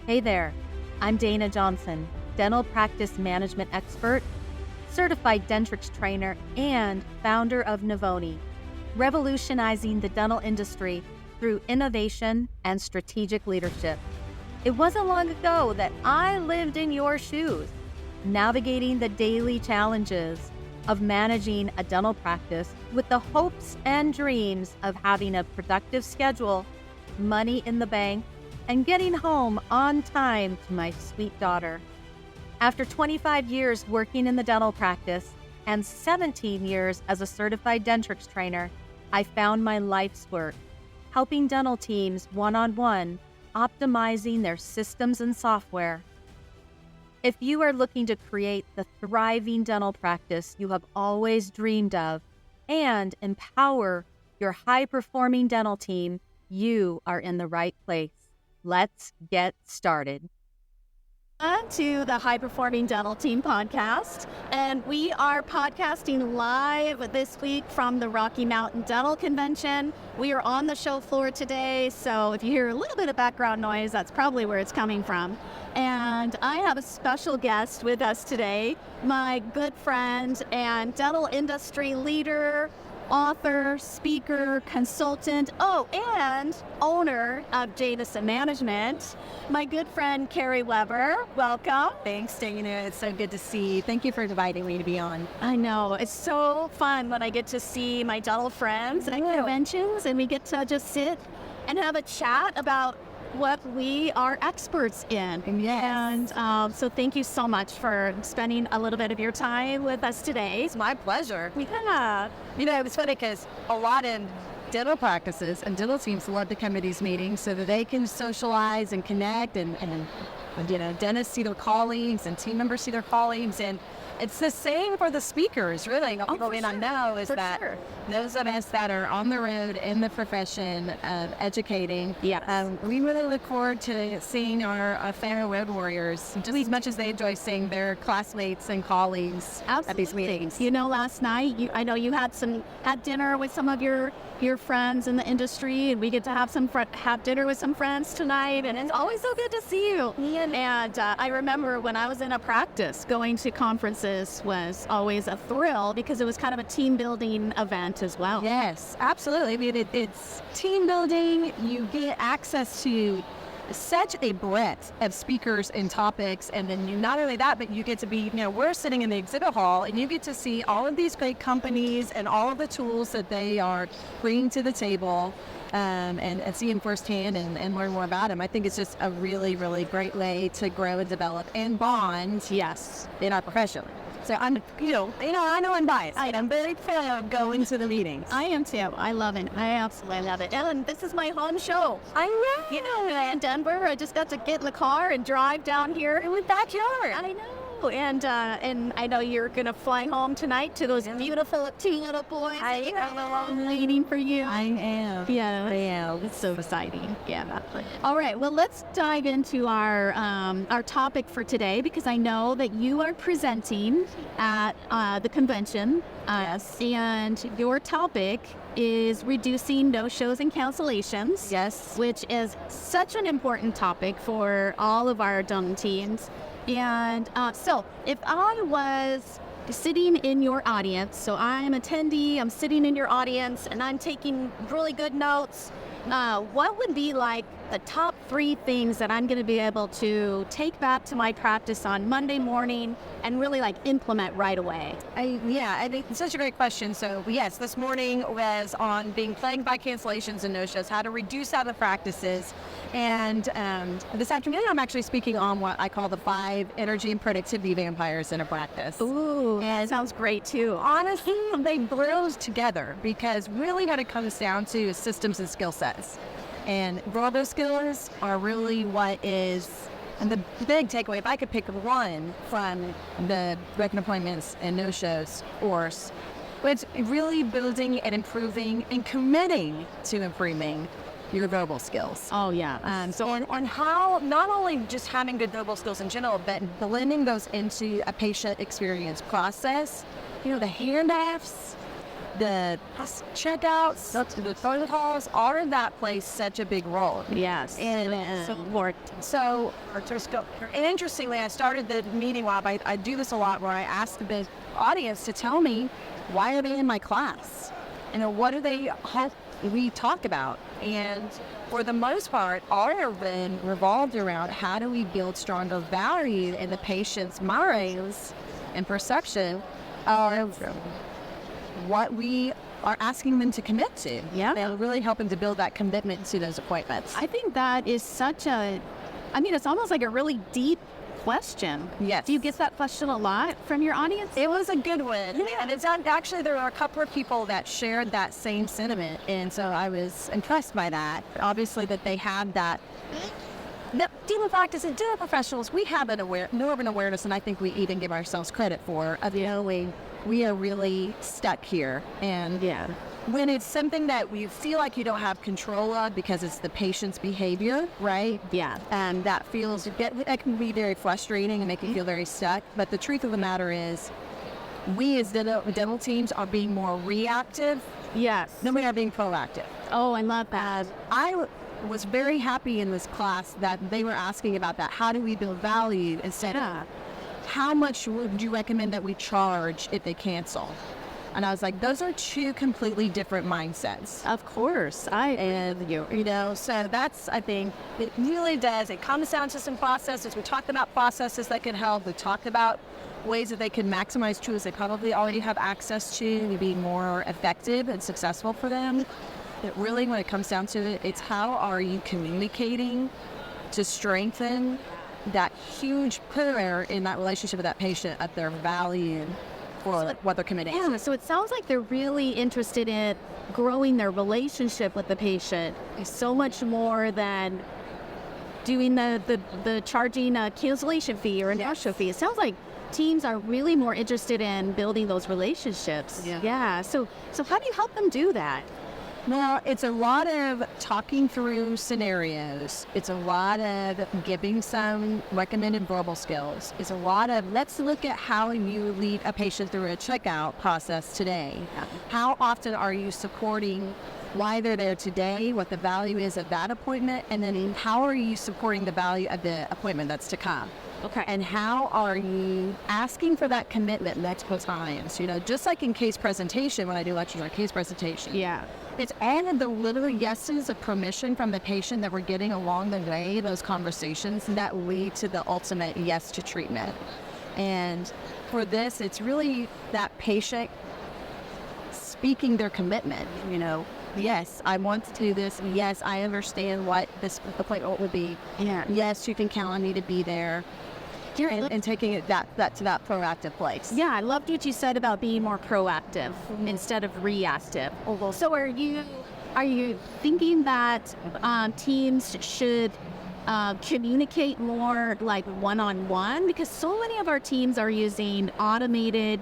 Hey there, I'm Dayna Johnson, dental practice management expert, certified Dentrix trainer, and founder of Navoni, revolutionizing the dental industry through innovation and strategic leadership. It wasn't long ago that I lived in your shoes, navigating the daily challenges of managing a dental practice with the hopes and dreams of having a productive schedule, money in the bank, and getting home on time to my sweet daughter. After 25 years working in the dental practice and 17 years as a certified Dentrix trainer, I found my life's work, helping dental teams one-on-one, optimizing their systems and software. If you are looking to create the thriving dental practice you have always dreamed of and empower your high-performing dental team, you are in the right place. Let's get started. To the High Performing Dental Team podcast, and we are podcasting live this week from the Rocky Mountain Dental Convention. We are on the show floor today, so if you hear a little bit of background noise, that's probably where it's coming from. And I have a special guest with us today, my good friend and dental industry leader, author, speaker, consultant, and owner of Jameson Management, my good friend Carrie Weber. Welcome. Thanks, Dayna. It's so good to see you. Thank you for inviting me to be on. I know. It's so fun when I get to see my dental friends at conventions and we get to just sit and have a chat about what we are experts in. Yes. And so thank you so much for spending a little bit of your time with us today. It's my pleasure. Yeah. You know, it's funny because a lot of dental practices and dental teams love to come to these meetings so that they can socialize and connect and you know, dentists see their colleagues and team members see their colleagues, and it's the same for the speakers, really. What people may not know is that those of us that are on the road in the profession of educating, we really look forward to seeing our fellow road warriors just as much as they enjoy seeing their classmates and colleagues at these meetings. You know, last night, I know you had dinner with some of your friends in the industry, and we get to have dinner with some friends tonight, and it's always so good to see you. And I remember when I was in a practice, going to conferences was always a thrill because it was kind of a team building event as well. Yes, absolutely. I mean, it's team building. You get access to such a breadth of speakers and topics, and then you not only that, but you get to be, you know, we're sitting in the exhibit hall and you get to see all of these great companies and all of the tools that they are bringing to the table, and see them firsthand and learn more about them. I think it's just a really, really great way to grow and develop and bond, in our profession. So I know I'm biased. I'm very proud of going to the meetings. I am too. I love it. I absolutely love it. And this is my home show. I know. You know, in Denver, I just got to get in the car and drive down here in the backyard. I know. And I know you're gonna fly home tonight to those beautiful two little boys. I am waiting for you. I am. Yeah, I am. It's so exciting. Yeah. All right. Well, let's dive into our topic for today, because I know that you are presenting at the convention. Yes. And your topic is reducing no-shows and cancellations. Yes. Which is such an important topic for all of our dental teams. And so if I was sitting in your audience, so I'm an attendee, I'm sitting in your audience, and I'm taking really good notes, what would be like the top 3 things that I'm going to be able to take back to my practice on Monday morning and really like implement right away? I think it's such a great question. So yes, this morning was on being plagued by cancellations and no-shows, how to reduce out the practices. And this afternoon, I'm actually speaking on what I call the 5 energy and productivity vampires in a practice. Ooh, and sounds great too. Honestly, they blows together because really what it comes down to is systems and skill sets. And raw those skills are really what is, and the big takeaway, if I could pick one from the broken appointments and no-shows course, it's really building and improving and committing to improving your verbal skills. Oh yeah. So on how not only just having good verbal skills in general, but blending those into a patient experience process. You know, the handoffs, the checkouts, the protocols, all of that plays such a big role. Yes. And so important. so, and interestingly, I started the meeting while I do this a lot where I ask the audience to tell me, why are they in my class? What do they hope we talk about? And for the most part, all have been revolved around how do we build stronger value in the patient's minds and perception of what we are asking them to commit to. Yeah. And really helping to build that commitment to those appointments. I think that is it's almost like a really deep question. Yes. Do you get that question a lot from your audience? It was a good one. Yeah. And it's actually, there are a couple of people that shared that same sentiment. And so I was impressed by that. Obviously that they have that. Dental practice and dental professionals, we have more of an awareness, and I think we even give ourselves credit for, of knowing we are really stuck here. And when it's something that we feel like you don't have control of because it's the patient's behavior, right? Yeah. And that can be very frustrating and make you feel very stuck. But the truth of the matter is, we as dental teams are being more reactive. Yes. Than we are being proactive. Oh, I love that. I was very happy in this class that they were asking about that. How do we build value instead of how much would you recommend that we charge if they cancel? And I was like, those are two completely different mindsets. Of course. So that's, I think, it really does. It comes down to some processes. We talked about processes that can help. We talked about ways that they can maximize tools they probably already have access to be more effective and successful for them. But really, when it comes down to it, it's how are you communicating to strengthen that huge pillar in that relationship with that patient of their value for what they're committing. Yeah, so it sounds like they're really interested in growing their relationship with the patient. It's so much more than doing the charging a cancellation fee or an no-show fee. It sounds like teams are really more interested in building those relationships. Yeah. So how do you help them do that? Well, it's a lot of talking through scenarios. It's a lot of giving some recommended verbal skills. It's a lot of, let's look at how you lead a patient through a checkout process today. How often are you supporting why they're there today, what the value is of that appointment, and then how are you supporting the value of the appointment that's to come? Okay. And how are you asking for that commitment multiple times? Just like in case presentation, when I do lectures on case presentation. Yeah. It's all of the little yeses of permission from the patient that we're getting along the way, those conversations that lead to the ultimate yes to treatment. And for this, it's really that patient speaking their commitment, Yes, I want to do this. Yes, I understand what this appointment would be. Yeah. Yes, you can count on me to be there. And taking it that to that proactive place. Yeah, I loved what you said about being more proactive instead of reactive. So are you thinking that teams should communicate more like one-on-one? Because so many of our teams are using automated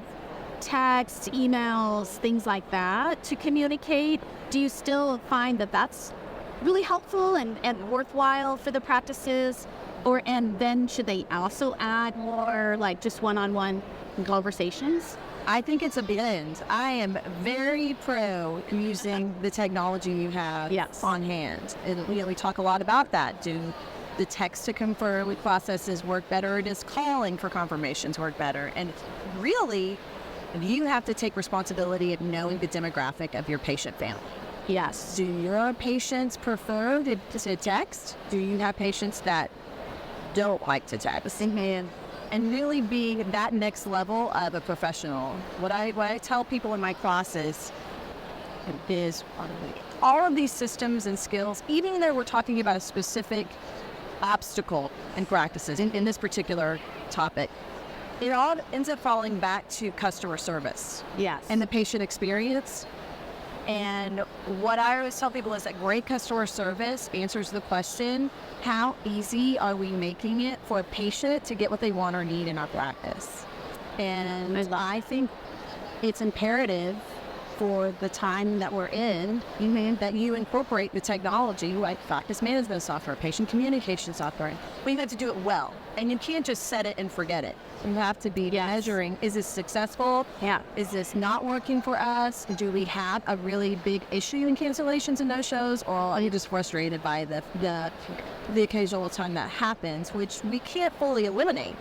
text, emails, things like that to communicate. Do you still find that that's really helpful and worthwhile for the practices? And then should they also add more like just one-on-one conversations? I think it's a blend. I am very pro using the technology you have on hand. And we talk a lot about that. Do the text to confirm with processes work better, or does calling for confirmations work better? And really, you have to take responsibility of knowing the demographic of your patient family. Yes. Do your patients prefer to text? Do you have patients that don't like to text? And really being that next level of a professional. What I tell people in my classes is all of these systems and skills, even though we're talking about a specific obstacle in practices in this particular topic, it all ends up falling back to customer service. Yes. And the patient experience. And what I always tell people is that great customer service answers the question, how easy are we making it for a patient to get what they want or need in our practice? And I think it's imperative for the time that we're in, that you incorporate the technology, like practice management software, patient communication software. We have to do it well. And you can't just set it and forget it. You have to be measuring, is this successful? Yeah. Is this not working for us? Do we have a really big issue in cancellations and no-shows? Or are you just frustrated by the occasional time that happens, which we can't fully eliminate?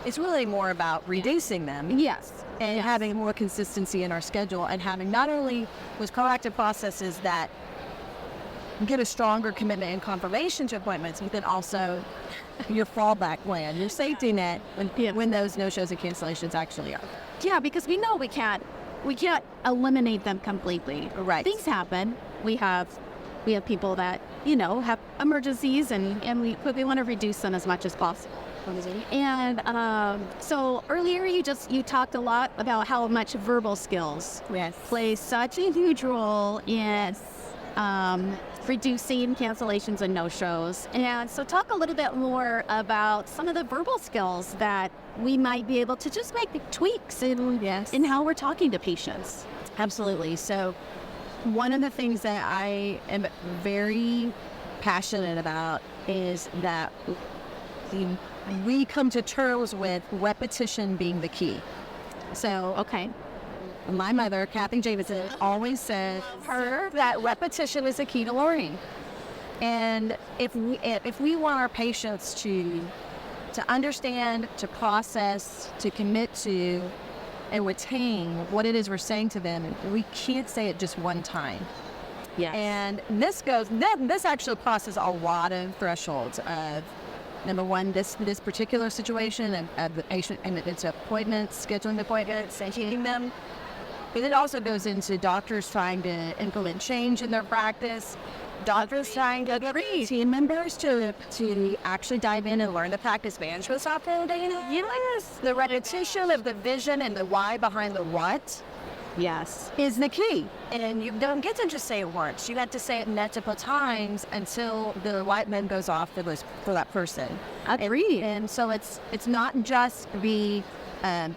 It's really more about reducing them. Yes. And having more consistency in our schedule, and having not only with proactive processes that get a stronger commitment and confirmation to appointments, but then also your fallback plan, your safety net when those no-shows and cancellations actually are. Yeah, because we know we can't eliminate them completely. Right. Things happen. We have people that, have emergencies, and we want to reduce them as much as possible. And so earlier you talked a lot about how much verbal skills play such a huge role in reducing cancellations and no-shows. And so talk a little bit more about some of the verbal skills that we might be able to just make tweaks in how we're talking to patients. Absolutely. So one of the things that I am very passionate about is that we come to terms with repetition being the key. So, my mother, Kathy Jameson, always said that repetition is the key to learning. And if we want our patients to understand, to process, to commit to, and retain what it is we're saying to them, we can't say it just one time. Yes. And this actually crosses a lot of thresholds of, number one, this particular situation of the patient and its appointments, scheduling appointments, sending them. But it also goes into doctors trying to implement change in their practice, doctors trying to get team members to actually dive in and learn the practice management software, Dayna. Yes. The repetition of the vision and the why behind the what is the key. And you don't get to just say it once. You have to say it multiple times until the light bulb goes off for that person. Agreed. And so it's not just the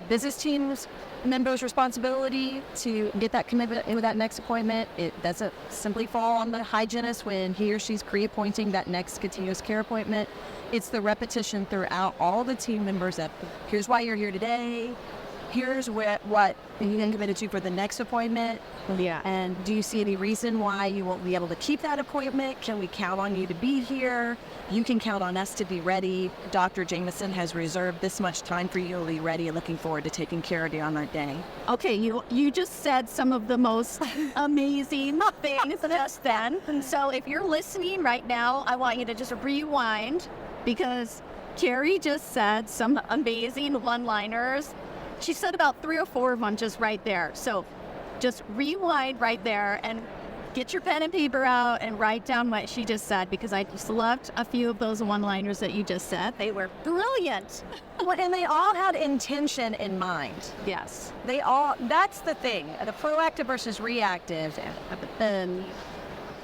business team's member's responsibility to get that commitment with that next appointment. It doesn't simply fall on the hygienist when he or she's pre-appointing that next continuous care appointment. It's the repetition throughout all the team members that here's why you're here today. Here's what you then committed to for the next appointment. Yeah. And do you see any reason why you won't be able to keep that appointment? Can we count on you to be here? You can count on us to be ready. Dr. Jameson has reserved this much time for you to be ready and looking forward to taking care of you on that day. Okay, you just said some of the most amazing things just then. And so if you're listening right now, I want you to just rewind, because Carrie just said some amazing one-liners. She said about 3 or 4 of them just right there. So just rewind right there and get your pen and paper out and write down what she just said, because I just loved a few of those one-liners that you just said. They were brilliant. And they all had intention in mind. Yes. That's the thing, the proactive versus reactive.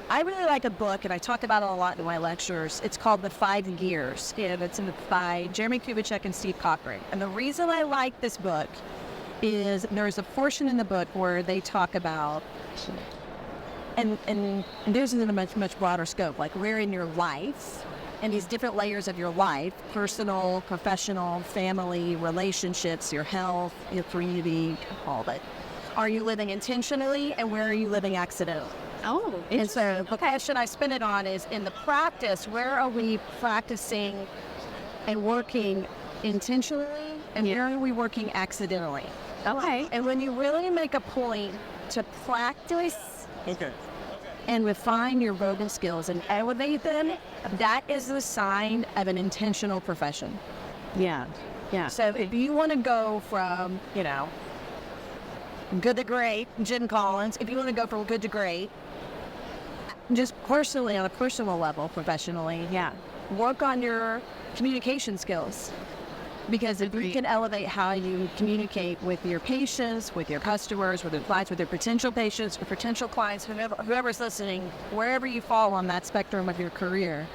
I really like a book, and I talk about it a lot in my lectures. It's called The 5 Gears. It's by Jeremy Kubicek and Steve Cochran. And the reason I like this book is there's a portion in the book where they talk about, and there's in a much broader scope, like where in your life, and these different layers of your life, personal, professional, family, relationships, your health, your community, all that. Are you living intentionally, and where are you living accidentally? Oh, and so the question I spin it on is, in the practice, where are we practicing and working intentionally, and where are we working accidentally? Okay. And when you really make a point to practice and refine your verbal skills and elevate them, that is the sign of an intentional profession. Yeah. So if you want to go from, good to great, Jim Collins, if you want to go from good to great, just personally, on a personal level, professionally, work on your communication skills. Because if you can elevate how you communicate with your patients, with your customers, with your clients, with your potential patients, or potential clients, whoever's listening, wherever you fall on that spectrum of your career,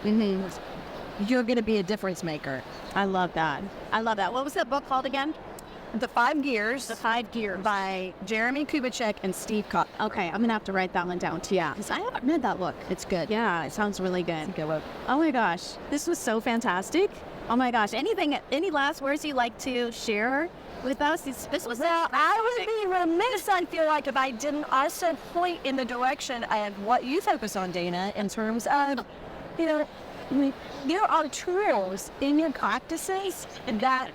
you're going to be a difference maker. I love that. What was that book called again? The 5 Gears. The 5 Gears. By Jeremy Kubicek and Steve Cook. Okay, I'm gonna have to write that one down too. Yeah, because I haven't read that book. It's good. Yeah, it sounds really good. It's a good one. Oh my gosh, this was so fantastic. Oh my gosh, any last words you'd like to share with us? This was I would be remiss, I feel like, if I didn't also point in the direction of what you focus on, Dayna, in terms of, there are tools in your practices that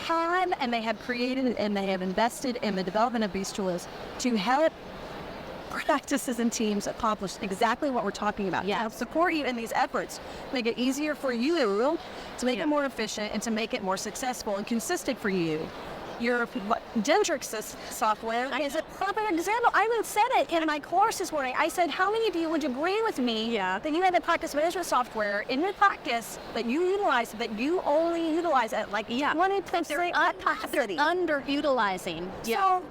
have, and they have created, and they have invested in the development of these tools to help practices and teams accomplish exactly what we're talking about. Yeah. To support you in these efforts, make it easier for you to make it more efficient and to make it more successful and consistent for you. Your Dentrix software is a perfect example. I even said it in my course this morning. I said, how many of you would agree with me that you have a practice management software in your practice that you utilize, that you only utilize at like 20% capacity? Underutilizing. So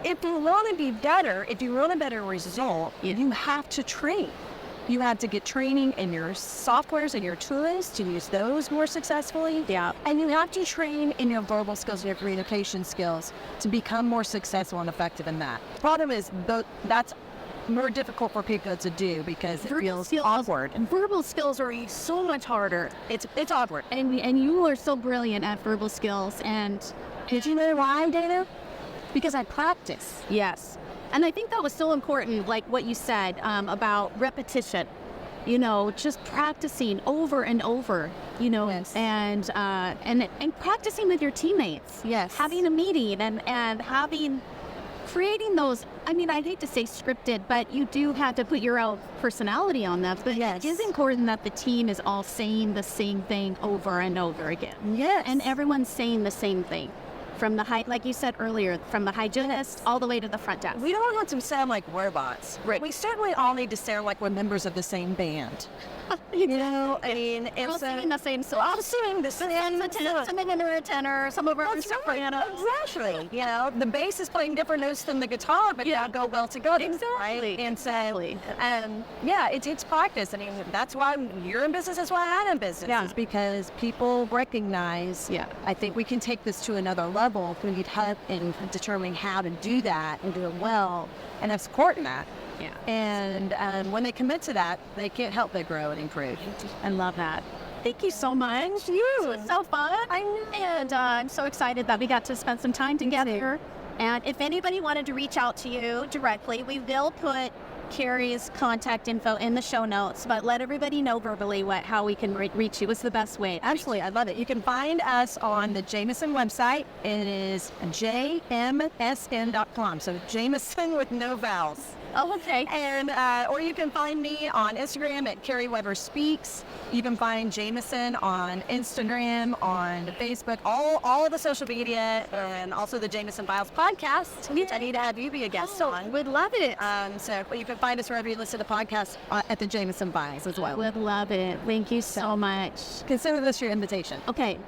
if you want to be better, if you want a better result, you have to train. You have to get training in your softwares and your tools to use those more successfully. Yeah. And you have to train in your verbal skills and your communication skills to become more successful and effective in that. Problem is, that's more difficult for people to do because it feels awkward. And verbal skills are so much harder. It's awkward. And you are so brilliant at verbal skills. And did you know why, Dayna? Because I practice. Yes. And I think that was so important, like what you said about repetition, just practicing over and over, Yes. and practicing with your teammates. Yes. Having a meeting and creating those, I hate to say scripted, but you do have to put your own personality on that. But yes. It is important that the team is all saying the same thing over and over again. Yes. And everyone's saying the same thing. From the like you said earlier, from the hygienist all the way to the front desk. We don't want to sound like robots. Right. We certainly all need to sound like we're members of the same band. We're all singing the same song. All singing the same song. Some of them are a tenor, some of them are soprano. Exactly. The bass is playing different notes than the guitar, but they go well together. Exactly. Right? And so, it's practice. That's why you're in business. That's why I'm in business. Yeah. It's because people recognize. Yeah. I think we can take this to another level. We need help in determining how to do that and do it well, and have support in that. Yeah. And when they commit to that, they can't help but grow and improve. I love that. Thank you so much. It was so fun. I know. And I'm so excited that we got to spend some time together. And if anybody wanted to reach out to you directly, we will put Carrie's contact info in the show notes, but let everybody know verbally how we can reach you. What's the best way? Absolutely, I love it. You can find us on the Jameson website. It is jmsn.com, so Jameson with no vowels. Oh, okay. And or you can find me on Instagram at Carrie Weber Speaks. You can find Jameson on Instagram, on Facebook, all of the social media, and also the Jameson Files podcast, which I need to have you be a guest on. Would love it. So you can find us wherever you listen to podcasts at the Jameson Files as well. Would love it. Thank you so much. Consider this your invitation. Okay.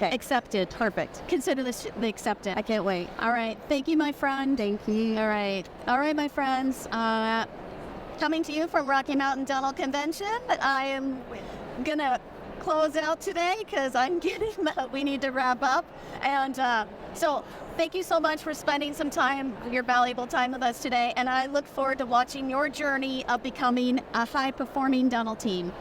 Accepted. Perfect. Consider this the accepted. I can't wait. All right. Thank you, my friend. Thank you. All right, my friends. Coming to you from Rocky Mountain Dental Convention. I am gonna close out today because I'm getting we need to wrap up. And so thank you so much for spending some time, your valuable time with us today. And I look forward to watching your journey of becoming a high-performing dental team.